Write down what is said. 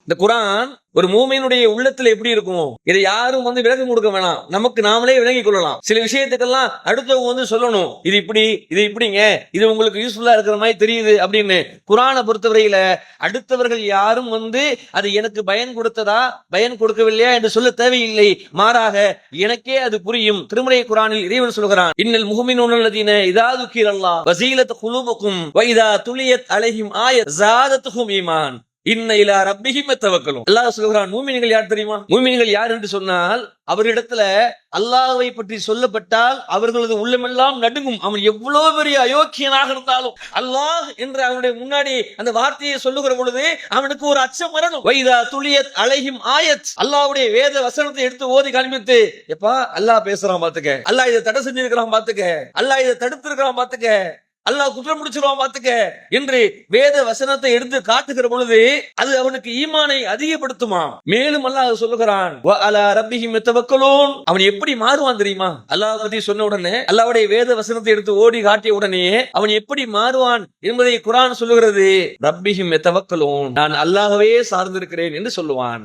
இந்த குர்ஆன் ஒரு மூமினுடைய உள்ளத்துல எப்படி இருக்கும், இதை யாரும் விளக்கம் கொடுக்க வேணாம், நமக்கு நாமளே விளங்கி கொள்ளலாம். சில விஷயத்துக்கெல்லாம் அடுத்தவங்க சொல்லணும், இது இப்படி, இது இப்படிங்க, இது உங்களுக்கு யூஸ்ஃபுல்லா இருக்கிற மாதிரி தெரியுது அப்படின்னு. குர்ஆனை பொறுத்தவரையில அடுத்தவர்கள் யாரும் அது எனக்கு பயன் கொடுத்ததா பயன் கொடுக்கவில்லையா என்று சொல்ல தேவையில்லை. மாறாக எனக்கே அது புரியும். திருமறை குர்ஆனில் இறைவன் சொல்கிறான், இன்னல் முஃமினூன அல்லதீன இதா ذுகிரல்லாஹ் வஸீலத் குலூபுகும் வ இதா துலியத் அலைஹிம் ஆயத் ஸாதத்துஹும் ஈமான் இன்ன இலா ரப்பிஹிம் யத்தவக்கலூன். அல்லாஹ் சொல்கிறான், மூமின்கள் யார் தெரியுமா? மூமின்கள் யார் என்று சொன்னால், அவரிடத்துல அல்லாஹ்வை பற்றி சொல்லப்பட்டால் அவர்களது உள்ளமெல்லாம் நடுங்கும். அவன் எவ்வளவு பெரிய அயோக்கியனாக இருந்தாலும் அல்லாஹ் என்று அவனுடைய முன்னாடி அந்த வார்த்தையை சொல்லுகிற பொழுது அவனுக்கு ஒரு அச்சம் வரணும். வைதா துலியத் அலைஹிம் ஆயத், அல்லாஹ்வுடைய வேத வசனத்தை எடுத்து ஓதி காண்பித்து, எப்பா அல்லாஹ் பேசுறான் பாத்துக்க, அல்லாஹ் இதை தடை செஞ்சிருக்கிறான் பாத்துக்க, அல்லாஹ் இதை தடுத்து இருக்கிறான் பாத்துக்க, அல்லாஹ் குற்றம் முடிச்சிருவான் பாத்துக்க என்று வேத வசனத்தை எடுத்து காட்டுகிற பொழுது அது அவனுக்கு ஈமானை அதிகப்படுத்துமா. மேலும் அல்லாஹ் சொல்லுகிறான், வ அலா ரப்பிஹிம் யத்தவக்கலூன். அவன் எப்படி மாறுவான் தெரியுமா? அல்லாஹ் பத்தி சொன்ன உடனே, அல்லாஹ்வுடைய வேத வசனத்தை எடுத்து ஓடி காட்டிய உடனே அவன் எப்படி மாறுவான் என்பதை குர்ஆன் சொல்லுகிறது. ரப்பிஹிம் யத்தவக்கலூன், நான் அல்லாஹ்வையே சார்ந்திருக்கிறேன் என்று சொல்லுவான்.